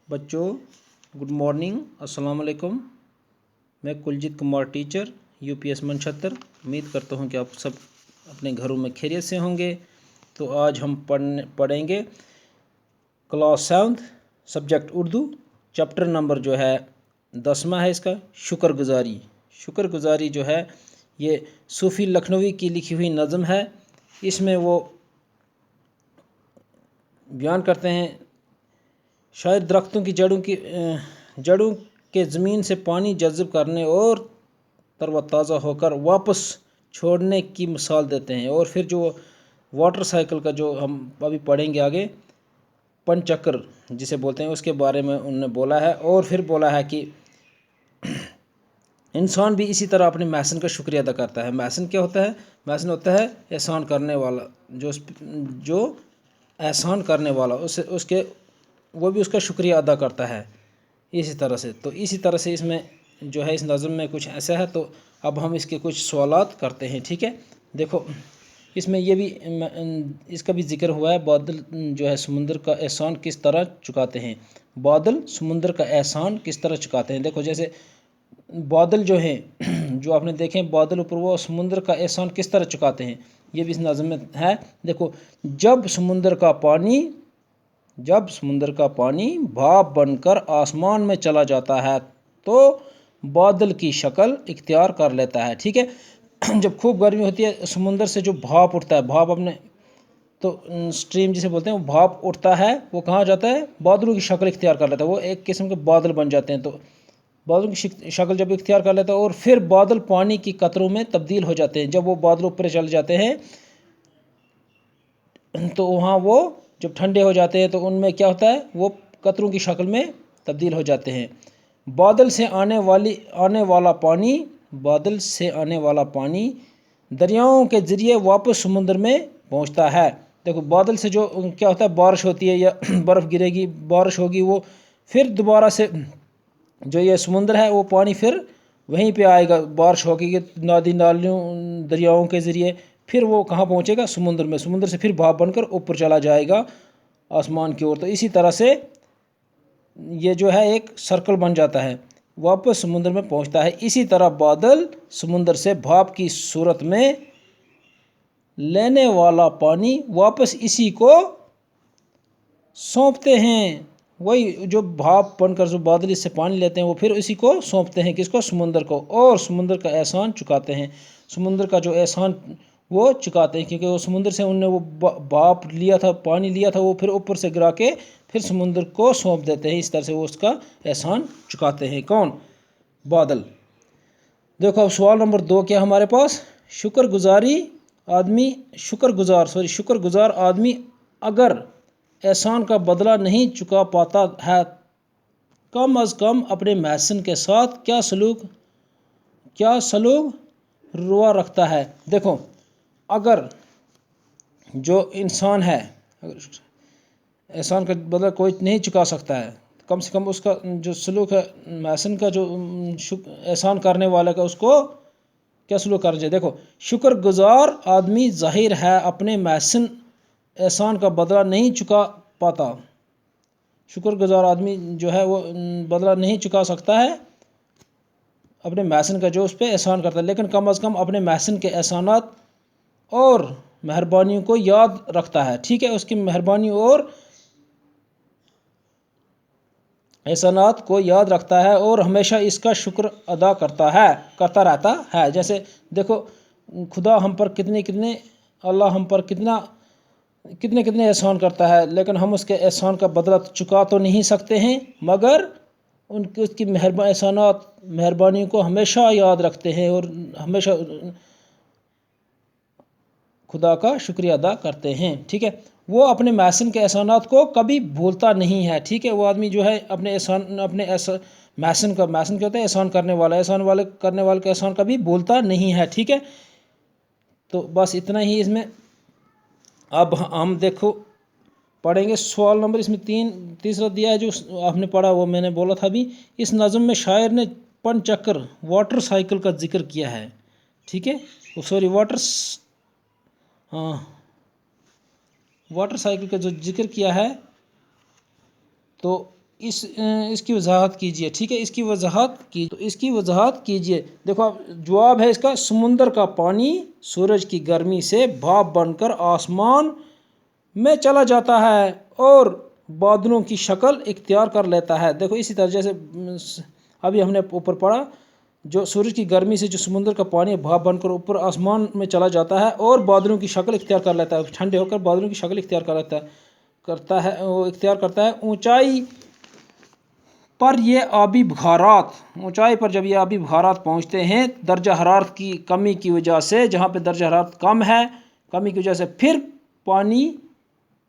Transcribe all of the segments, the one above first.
बच्चों good morning, अस्सलाम वालेकुम। मैं कुलजीत कुमार टीचर यूपीएस मनछत्तर। उम्मीद करता हूं कि आप सब अपने घरों में खैरियत से होंगे। तो आज हम पढ़ेंगे class 7 subject Urdu, chapter number जो है 10वां है इसका, शुक्रगुजारी। शुक्रगुजारी जो है ये सूफ़ी लखनवी की लिखी हुई नज़म है। इसमें वो बयान करते हैं, शायर दरख्तों की जड़ों के ज़मीन से पानी जज़्ब करने और तरोताज़ा होकर वापस छोड़ने की मिसाल देते हैं। और फिर जो वाटर साइकिल का जो हम अभी पढ़ेंगे आगे, पंचचक्र जिसे बोलते हैं, उसके बारे में उन्होंने बोला है। और फिर बोला है कि इंसान भी इसी तरह अपने महसन का शुक्रिया अदा करता है। महसन क्या होता है? महसन होता है एहसान करने वाला, जो एहसान करने वाला, उसके वो भी उसका शुक्रिया अदा करता है इसी तरह से। तो इसी तरह से इसमें जो है, इस नज़म में कुछ ऐसा है। तो अब हम इसके कुछ सवालात करते हैं, ठीक है। देखो, इसमें ये भी इसका भी जिक्र हुआ है, बादल जो है समुंदर का एहसान किस तरह चुकाते हैं। बादल समुंदर का एहसान किस तरह चुकाते हैं। देखो, जैसे बादल जो हैं, जो आपने देखे बादल ऊपर, वो समुंदर का एहसान किस तरह चुकाते हैं, ये भी इस नज़म में है। देखो, जब समुंदर का पानी भाप बनकर आसमान में चला जाता है तो बादल की शक्ल इख्तियार कर लेता है, ठीक है। जब खूब गर्मी होती है, समुंदर से जो भाप उठता है, भाप अपने तो स्ट्रीम जिसे बोलते हैं, वो भाप उठता है, वो कहाँ जाता है, बादलों की शक्ल इख्तियार कर लेता है। वो एक किस्म के बादल बन जाते हैं। तो बादलों की शक्ल जब इख्तियार कर लेता है, और फिर बादल पानी की कतरों में तब्दील हो जाते हैं। जब वो बादल ऊपर चले जाते हैं तो वहाँ वो जब ठंडे हो जाते हैं तो उनमें क्या होता है, वो कतरों की शक्ल में तब्दील हो जाते हैं। बादल से आने वाला पानी दरियाओं के ज़रिए वापस समुद्र में पहुँचता है। देखो, बादल से जो क्या होता है, बारिश होती है या बर्फ़ गिरेगी, बारिश होगी, वो फिर दोबारा से जो ये समुंदर है, वो पानी फिर वहीं पे आएगा, बारिश होगी नालियों दरियाओं के ज़रिए, फिर वो कहाँ पहुँचेगा, समुंदर में। समुंदर से फिर भाप बनकर ऊपर चला जाएगा आसमान की ओर। तो इसी तरह से ये जो है एक सर्कल बन जाता है, वापस समुंदर में पहुँचता है। इसी तरह बादल समुंदर से भाप की सूरत में लेने वाला पानी वापस इसी को सौंपते हैं। वही जो भाप बनकर जो बादल इससे पानी लेते हैं, वो फिर इसी को सौंपते हैं, किसको, समुंदर को। और समुंदर का एहसान चुकाते हैं। समुंदर का जो एहसान वो चुकाते हैं, क्योंकि वो समुंदर से उनने वो भाप लिया था, पानी लिया था, वो फिर ऊपर से गिरा के फिर समुंदर को सौंप देते हैं। इस तरह से वो उसका एहसान चुकाते हैं। कौन? बादल। देखो, अब सवाल नंबर 2 क्या हमारे पास, शुक्रगुजार आदमी अगर एहसान का बदला नहीं चुका पाता है, कम अज़ कम अपने महसन के साथ क्या सलूक रुआ रखता है। देखो, अगर जो इंसान है, अगर एहसान का बदला कोई नहीं चुका सकता है, कम से कम उसका जो सलूक है, महसन का जो एहसान करने वाले का, उसको क्या सलूक करना चाहिए। देखो, शुक्रगुजार आदमी ज़ाहिर है अपने महसन एहसान का बदला नहीं चुका पाता। शुक्रगुजार आदमी जो है वो बदला नहीं चुका सकता है अपने महसन का जो उस पर एहसान करता है, लेकिन कम अज़ कम अपने महसन के एहसानात और मेहरबानियों को याद रखता है, ठीक है। उसकी मेहरबानी और एहसानात को याद रखता है और हमेशा इसका शुक्र अदा करता रहता है। जैसे देखो, खुदा हम पर अल्लाह हम पर कितने एहसान करता है, लेकिन हम उसके एहसान का बदला चुका तो नहीं सकते हैं, मगर उसकी मेहरबानियों को हमेशा याद रखते हैं और हमेशा खुदा का शुक्रिया अदा करते हैं, ठीक है। वो अपने महसन के एहसानात को कभी भूलता नहीं है, ठीक है। वो आदमी जो है अपने महसन क्या होता है, एहसान करने वाले का एहसान कभी भूलता नहीं है, ठीक है। तो बस इतना ही इसमें। अब हम देखो पढ़ेंगे सवाल नंबर, इसमें तीसरा दिया है, जो आपने पढ़ा वो मैंने बोला था अभी। इस नज़म में शायर ने पंचचक्र वाटर साइकिल का जिक्र किया है, ठीक है। वाटर साइकिल का जो जिक्र किया है, तो اس کی وضاحت کیجیے، ٹھیک ہے، اس کی وضاحت کیجیے۔ دیکھو اب جواب ہے اس کا، سمندر کا پانی سورج کی گرمی سے بھاپ بن کر آسمان میں چلا جاتا ہے اور بادلوں کی شکل اختیار کر لیتا ہے۔ دیکھو اسی طرح جیسے ابھی ہم نے اوپر پڑھا، جو سورج کی گرمی سے جو سمندر کا پانی بھاپ بن کر اوپر آسمان میں چلا جاتا ہے اور بادلوں کی شکل اختیار کر لیتا ہے، ٹھنڈے ہو کر بادلوں کی شکل اختیار کرتا ہے اونچائی پر جب یہ آبی بخارات پہنچتے ہیں درجہ حرارت کی کمی کی وجہ سے، جہاں پہ درجہ حرارت کمی کی وجہ سے پھر پانی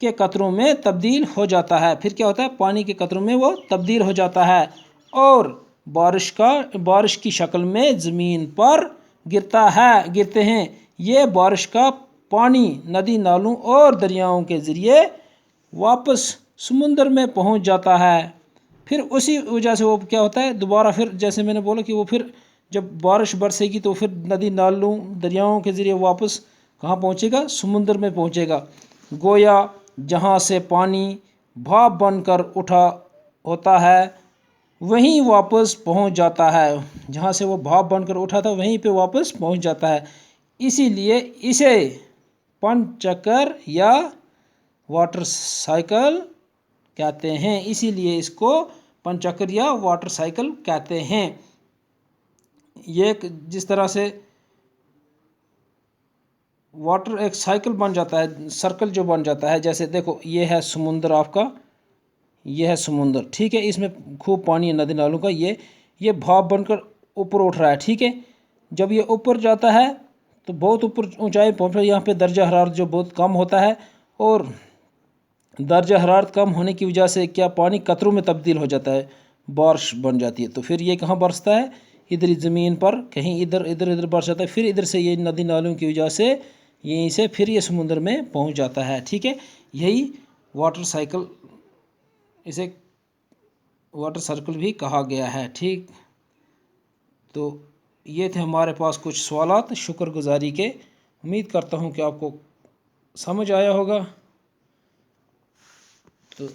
کے قطروں میں تبدیل ہو جاتا ہے۔ پھر کیا ہوتا ہے؟ پانی کے قطروں میں وہ تبدیل ہو جاتا ہے اور بارش کی شکل میں زمین پر گرتے ہیں۔ یہ بارش کا پانی ندی نالوں اور دریاؤں کے ذریعے واپس سمندر میں پہنچ جاتا ہے۔ پھر اسی وجہ سے وہ کیا ہوتا ہے، دوبارہ پھر جیسے میں نے بولا کہ وہ پھر جب بارش برسے گی تو پھر ندی نالوں دریاؤں کے ذریعے واپس کہاں پہنچے گا؟ سمندر میں پہنچے گا۔ گویا جہاں سے پانی بھاپ بن کر اٹھا ہوتا ہے وہیں واپس پہنچ جاتا ہے، جہاں سے وہ بھاپ بن کر اٹھا تھا وہیں پہ واپس پہنچ جاتا ہے۔ اسی لیے اسے پن چکر یا واٹر سائیکل کہتے ہیں۔ اسی لیے اس کو پن چکر یا واٹر سائیکل کہتے ہیں۔ یہ جس طرح سے واٹر ایک سائیکل بن جاتا ہے، سرکل جو بن جاتا ہے، جیسے دیکھو یہ ہے سمندر، آپ کا یہ ہے سمندر، ٹھیک ہے، اس میں خوب پانی ہے ندی نالوں کا، یہ بھاپ بن کر اوپر اٹھ رہا ہے، ٹھیک ہے۔ جب یہ اوپر جاتا ہے تو بہت اوپر اونچائی پہنچ رہا ہے، یہاں پہ درجہ حرارت جو بہت کم ہوتا ہے اور درجہ حرارت کم ہونے کی وجہ سے کیا پانی قطروں میں تبدیل ہو جاتا ہے، بارش بن جاتی ہے، تو پھر یہ کہاں برستا ہے؟ ادھر زمین پر کہیں ادھر برس جاتا ہے، پھر ادھر سے یہ ندی نالوں کی وجہ سے یہیں سے پھر یہ سمندر میں پہنچ جاتا ہے، ٹھیک ہے۔ یہی واٹر سائیکل، اسے واٹر سرکل بھی کہا گیا ہے، ٹھیک۔ تو یہ تھے ہمارے پاس کچھ سوالات شکر گزاری کے، امید کرتا ہوں کہ آپ کو سمجھ آیا ہوگا۔ تو